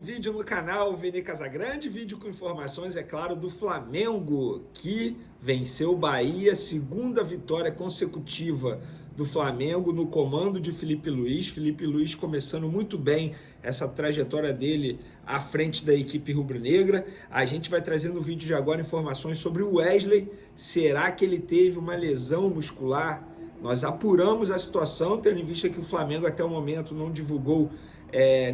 Vídeo no canal Vini Casagrande, vídeo com informações, é claro, do Flamengo, que venceu o Bahia, segunda vitória consecutiva do Flamengo no comando de Felipe Luiz. Felipe Luiz começando muito bem essa trajetória dele à frente da equipe rubro-negra. A gente vai trazer no vídeo de agora informações sobre o Wesley. Será que ele teve uma lesão muscular? Nós apuramos a situação, tendo em vista que o Flamengo até o momento não divulgou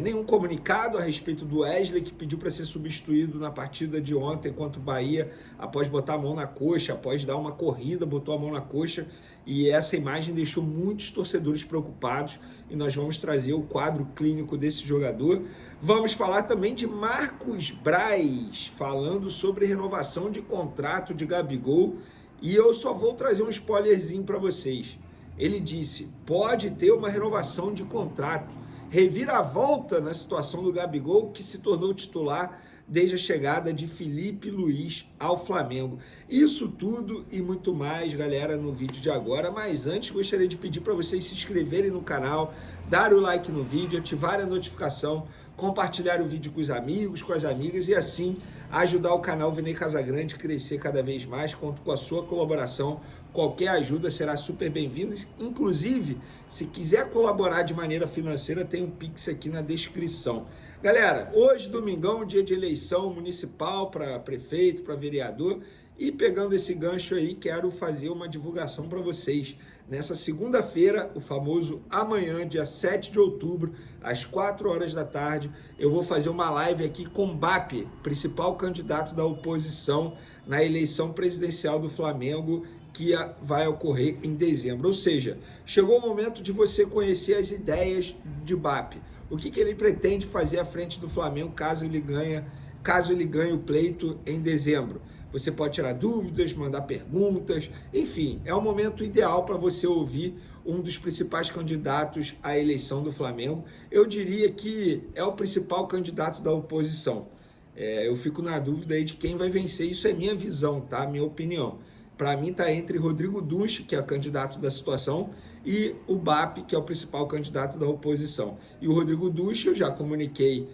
nenhum comunicado a respeito do Wesley, que pediu para ser substituído na partida de ontem contra o Bahia, após botar a mão na coxa, após dar uma corrida, botou a mão na coxa, e essa imagem deixou muitos torcedores preocupados, e nós vamos trazer o quadro clínico desse jogador. Vamos falar também de Marcos Braz, falando sobre renovação de contrato de Gabigol, e eu só vou trazer um spoilerzinho para vocês. Ele disse, pode ter uma renovação de contrato, reviravolta na situação do Gabigol, que se tornou titular desde a chegada de Felipe Luiz ao Flamengo. Isso tudo e muito mais, galera, no vídeo de agora. Mas antes, gostaria de pedir para vocês se inscreverem no canal, dar o like no vídeo, ativar a notificação, compartilhar o vídeo com os amigos, com as amigas e assim ajudar o canal Vini Casagrande a crescer cada vez mais. Conto com a sua colaboração. Qualquer ajuda será super bem-vinda. Inclusive, se quiser colaborar de maneira financeira, tem um Pix aqui na descrição. Galera, hoje, domingão, dia de eleição municipal para prefeito, para vereador. E pegando esse gancho aí, quero fazer uma divulgação para vocês. Nessa segunda-feira, o famoso amanhã, dia 7 de outubro, às 4 horas da tarde, eu vou fazer uma live aqui com o BAP, principal candidato da oposição na eleição presidencial do Flamengo, que vai ocorrer em dezembro. Ou seja, chegou o momento de você conhecer as ideias de BAP. O que ele pretende fazer à frente do Flamengo caso ele ganhe o pleito em dezembro. Você pode tirar dúvidas, mandar perguntas, enfim, é o momento ideal para você ouvir um dos principais candidatos à eleição do Flamengo. Eu diria que é o principal candidato da oposição. Eu fico na dúvida aí de quem vai vencer, isso é minha visão, tá? Minha opinião. Para mim está entre Rodrigo Dunche, que é o candidato da situação, e o BAP, que é o principal candidato da oposição. E o Rodrigo Dunche, eu já comuniquei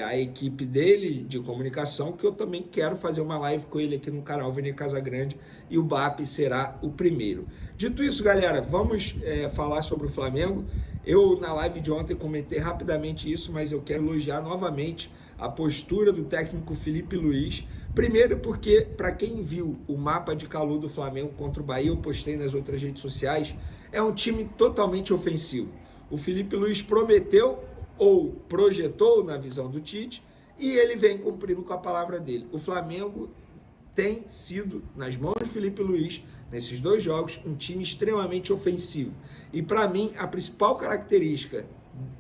a equipe dele de comunicação, que eu também quero fazer uma live com ele aqui no canal Vini Casagrande, e o BAP será o primeiro. Dito isso, galera, vamos falar sobre o Flamengo. Eu, na live de ontem, comentei rapidamente isso, mas eu quero elogiar novamente a postura do técnico Felipe Luiz. Primeiro porque, para quem viu o mapa de calor do Flamengo contra o Bahia, eu postei nas outras redes sociais, é um time totalmente ofensivo. O Felipe Luiz prometeu ou projetou na visão do Tite e ele vem cumprindo com a palavra dele. O Flamengo tem sido, nas mãos de Felipe Luiz, nesses dois jogos, um time extremamente ofensivo. E para mim, a principal característica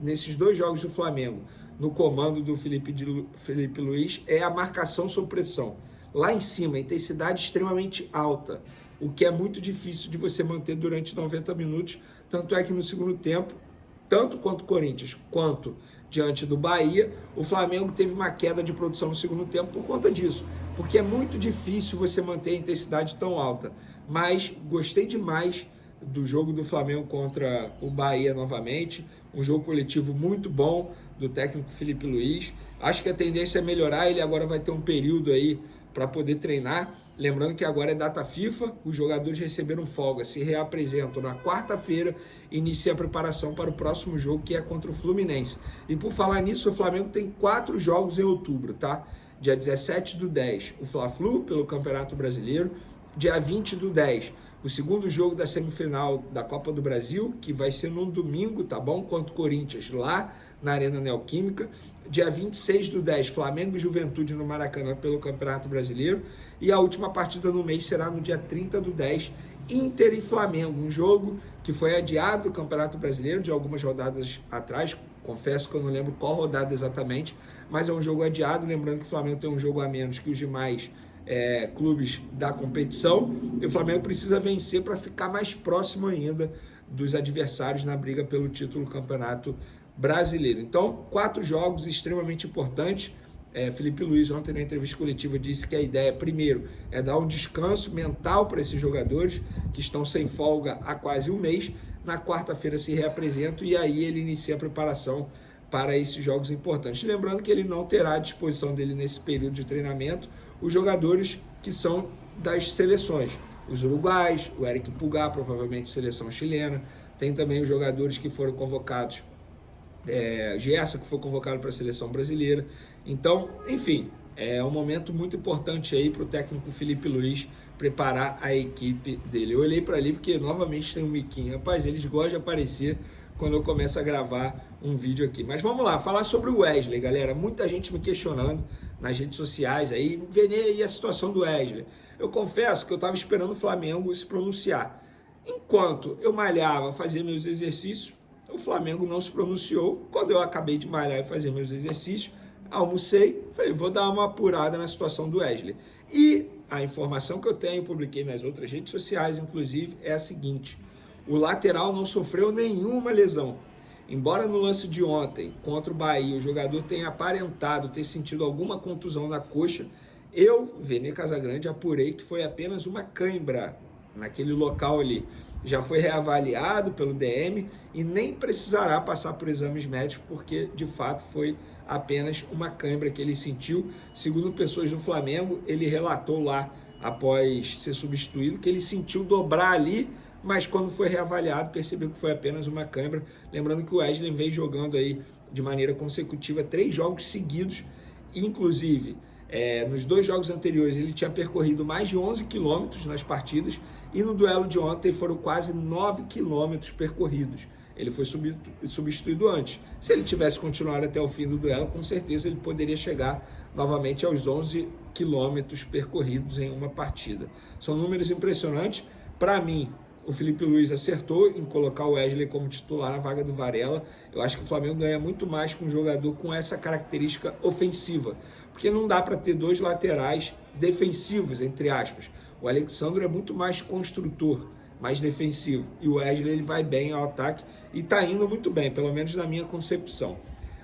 nesses dois jogos do Flamengo, no comando do Felipe Luiz, é a marcação sob pressão. Lá em cima, a intensidade extremamente alta, o que é muito difícil de você manter durante 90 minutos. Tanto é que no segundo tempo, tanto contra o Corinthians quanto diante do Bahia, o Flamengo teve uma queda de produção no segundo tempo por conta disso, porque é muito difícil você manter a intensidade tão alta. Mas gostei demais do jogo do Flamengo contra o Bahia novamente, um jogo coletivo muito bom do técnico Felipe Luiz. Acho que a tendência é melhorar, ele agora vai ter um período aí para poder treinar. Lembrando que agora é data FIFA, os jogadores receberam folga, se reapresentam na quarta-feira e inicia a preparação para o próximo jogo, que é contra o Fluminense. E por falar nisso, o Flamengo tem 4 jogos em outubro, tá? Dia 17/10, o Fla-Flu pelo Campeonato Brasileiro. Dia 20/10, o segundo jogo da semifinal da Copa do Brasil, que vai ser no domingo, tá bom? Contra o Corinthians, lá na Arena Neoquímica. Dia 26/10, Flamengo e Juventude no Maracanã pelo Campeonato Brasileiro. E a última partida no mês será no dia 30/10, Inter e Flamengo. Um jogo que foi adiado do Campeonato Brasileiro de algumas rodadas atrás. Confesso que eu não lembro qual rodada exatamente, mas é um jogo adiado. Lembrando que o Flamengo tem um jogo a menos que os demais clubes da competição, e o Flamengo precisa vencer para ficar mais próximo ainda dos adversários na briga pelo título do Campeonato Brasileiro. Então, 4 jogos extremamente importantes. Felipe Luiz ontem na entrevista coletiva disse que a ideia, primeiro, é dar um descanso mental para esses jogadores que estão sem folga há quase um mês. Na quarta-feira se reapresentam e aí ele inicia a preparação para esses jogos importantes. Lembrando que ele não terá à disposição dele nesse período de treinamento os jogadores que são das seleções. Os uruguais, o Eric Pulgar, provavelmente seleção chilena. Tem também os jogadores que foram convocados, Gerson, que foi convocado para a seleção brasileira. Então, enfim, é um momento muito importante aí para o técnico Felipe Luiz preparar a equipe dele. Eu olhei para ali porque novamente tem um miquinho. Rapaz, eles gostam de aparecer quando eu começo a gravar um vídeo aqui. Mas vamos lá, falar sobre o Wesley, galera. Muita gente me questionando nas redes sociais aí, Vene, e a situação do Wesley? Eu confesso que eu estava esperando o Flamengo se pronunciar. Enquanto eu malhava, fazia meus exercícios, o Flamengo não se pronunciou. Quando eu acabei de malhar e fazer meus exercícios, almocei, falei, vou dar uma apurada na situação do Wesley. E a informação que eu tenho, publiquei nas outras redes sociais, inclusive, é a seguinte: o lateral não sofreu nenhuma lesão. Embora no lance de ontem, contra o Bahia, o jogador tenha aparentado ter sentido alguma contusão na coxa, eu, Vene Casagrande, apurei que foi apenas uma cãibra naquele local ali. Já foi reavaliado pelo DM e nem precisará passar por exames médicos, porque de fato foi apenas uma cãibra que ele sentiu. Segundo pessoas do Flamengo, ele relatou lá, após ser substituído, que ele sentiu dobrar ali, mas quando foi reavaliado, percebeu que foi apenas uma cãibra. Lembrando que o Wesley vem jogando aí de maneira consecutiva 3 jogos seguidos, inclusive nos 2 jogos anteriores ele tinha percorrido mais de 11 quilômetros nas partidas, e no duelo de ontem foram quase 9 quilômetros percorridos. Ele foi substituído antes. Se ele tivesse continuado até o fim do duelo, com certeza ele poderia chegar novamente aos 11 quilômetros percorridos em uma partida. São números impressionantes. Para mim, o Felipe Luiz acertou em colocar o Wesley como titular na vaga do Varela. Eu acho que o Flamengo ganha muito mais com um jogador com essa característica ofensiva, porque não dá para ter 2 laterais defensivos, entre aspas. O Alexandre é muito mais construtor, mais defensivo, e o Wesley ele vai bem ao ataque e está indo muito bem, pelo menos na minha concepção.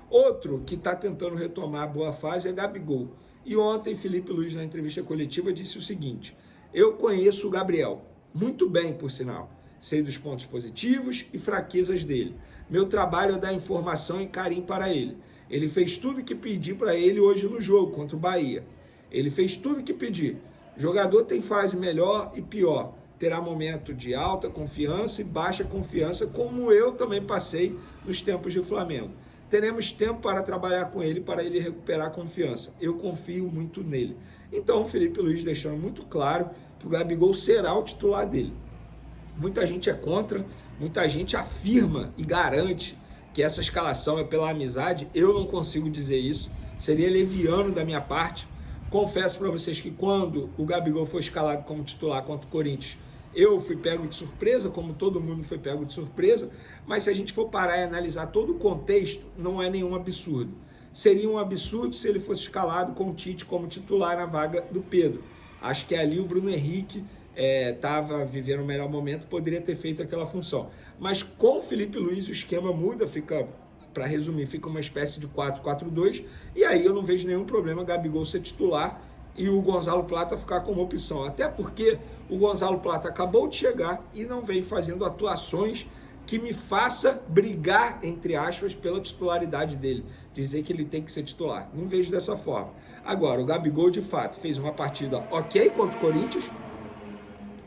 Outro que está tentando retomar a boa fase é Gabigol. E ontem Felipe Luiz, na entrevista coletiva, disse o seguinte: eu conheço o Gabriel muito bem, por sinal. Sei dos pontos positivos e fraquezas dele. Meu trabalho é dar informação e carinho para ele. Ele fez tudo o que pedi para ele hoje no jogo contra o Bahia. Ele fez tudo o que pedi. O jogador tem fase melhor e pior. Terá momento de alta confiança e baixa confiança, como eu também passei nos tempos de Flamengo. Teremos tempo para trabalhar com ele, para ele recuperar a confiança. Eu confio muito nele. Então, o Felipe Luiz deixando muito claro que o Gabigol será o titular dele. Muita gente é contra, muita gente afirma e garante que essa escalação é pela amizade. Eu não consigo dizer isso, seria leviano da minha parte. Confesso para vocês que quando o Gabigol foi escalado como titular contra o Corinthians, eu fui pego de surpresa, como todo mundo foi pego de surpresa, mas se a gente for parar e analisar todo o contexto, não é nenhum absurdo. Seria um absurdo se ele fosse escalado com o Tite como titular na vaga do Pedro. Acho que ali o Bruno Henrique estava vivendo o melhor momento, poderia ter feito aquela função. Mas com o Felipe Luiz o esquema muda, fica, para resumir, fica uma espécie de 4-4-2, e aí eu não vejo nenhum problema Gabigol ser titular e o Gonzalo Plata ficar como opção. Até porque o Gonzalo Plata acabou de chegar e não vem fazendo atuações que me faça brigar, entre aspas, pela titularidade dele. Dizer que ele tem que ser titular. Não vejo dessa forma. Agora, o Gabigol, de fato, fez uma partida ok contra o Corinthians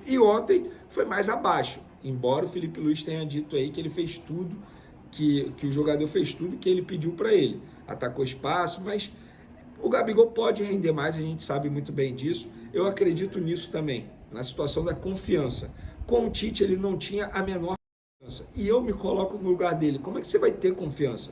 e ontem foi mais abaixo. Embora o Felipe Luiz tenha dito aí que ele fez tudo, que o jogador fez tudo que ele pediu para ele. Atacou espaço, mas o Gabigol pode render mais, a gente sabe muito bem disso. Eu acredito nisso também, na situação da confiança. Com o Tite, ele não tinha a menor confiança. E eu me coloco no lugar dele. Como é que você vai ter confiança?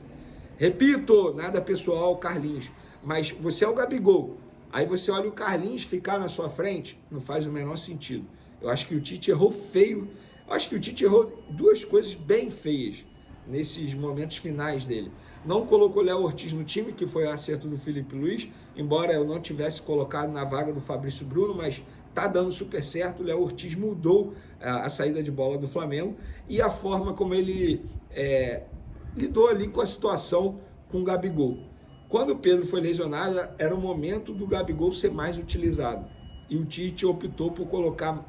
Repito, nada pessoal, Carlinhos. Mas você é o Gabigol. Aí você olha o Carlinhos ficar na sua frente, não faz o menor sentido. Eu acho que o Tite errou feio. Eu acho que o Tite errou 2 coisas bem feias nesses momentos finais dele. Não colocou Léo Ortiz no time, que foi o acerto do Felipe Luiz, embora eu não tivesse colocado na vaga do Fabrício Bruno, mas tá dando super certo. O Léo Ortiz mudou a saída de bola do Flamengo e a forma como ele lidou ali com a situação com o Gabigol. Quando o Pedro foi lesionado, era o momento do Gabigol ser mais utilizado. E o Tite optou por colocar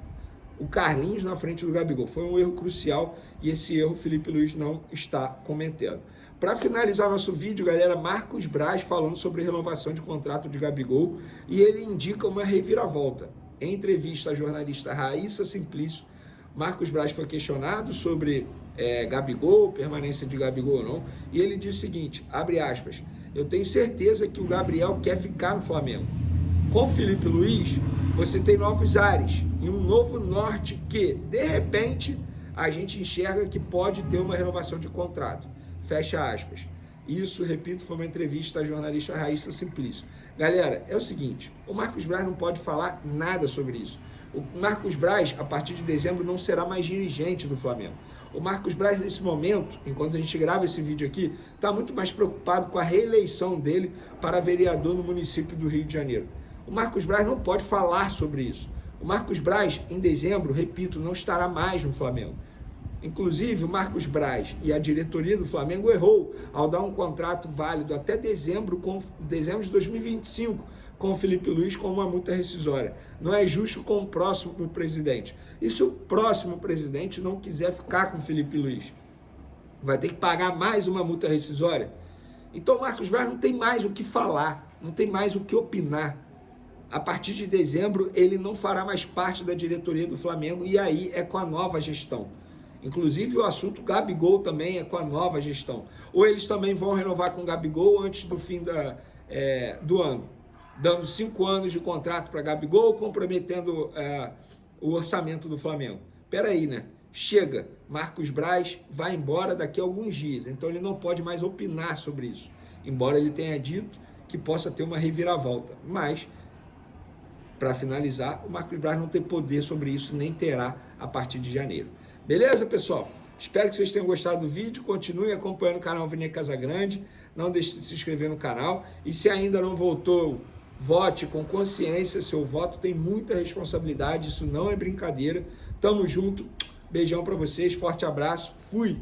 o Carlinhos na frente do Gabigol. Foi um erro crucial e esse erro o Felipe Luiz não está cometendo. Para finalizar nosso vídeo, galera, Marcos Braz falando sobre renovação de contrato de Gabigol e ele indica uma reviravolta. Em entrevista à jornalista Raíssa Simplício, Marcos Braz foi questionado sobre Gabigol, permanência de Gabigol ou não, e ele diz o seguinte, abre aspas, eu tenho certeza que o Gabriel quer ficar no Flamengo. Com o Felipe Luiz, você tem novos ares e um novo norte que, de repente, a gente enxerga que pode ter uma renovação de contrato. Fecha aspas. Isso, repito, foi uma entrevista à jornalista Raíssa Simplício. Galera, é o seguinte, o Marcos Braz não pode falar nada sobre isso. O Marcos Braz, a partir de dezembro, não será mais dirigente do Flamengo. O Marcos Braz, nesse momento, enquanto a gente grava esse vídeo aqui, está muito mais preocupado com a reeleição dele para vereador no município do Rio de Janeiro. O Marcos Braz não pode falar sobre isso. O Marcos Braz, em dezembro, repito, não estará mais no Flamengo. Inclusive, o Marcos Braz e a diretoria do Flamengo errou ao dar um contrato válido até dezembro de 2025 com o Felipe Luiz com uma multa rescisória. Não é justo com o próximo presidente. E se o próximo presidente não quiser ficar com o Felipe Luiz? Vai ter que pagar mais uma multa rescisória? Então o Marcos Braz não tem mais o que falar, não tem mais o que opinar. A partir de dezembro, ele não fará mais parte da diretoria do Flamengo e aí é com a nova gestão. Inclusive, o assunto Gabigol também é com a nova gestão. Ou eles também vão renovar com o Gabigol antes do fim do ano, dando 5 anos de contrato para Gabigol, comprometendo o orçamento do Flamengo. Peraí, né? Chega, Marcos Braz vai embora daqui a alguns dias, então ele não pode mais opinar sobre isso, embora ele tenha dito que possa ter uma reviravolta. Mas, para finalizar, o Marcos Braz não tem poder sobre isso, nem terá a partir de janeiro. Beleza, pessoal? Espero que vocês tenham gostado do vídeo. Continuem acompanhando o canal Vini Casagrande. Não deixe de se inscrever no canal. E se ainda não votou, vote com consciência. Seu voto tem muita responsabilidade. Isso não é brincadeira. Tamo junto. Beijão para vocês. Forte abraço. Fui!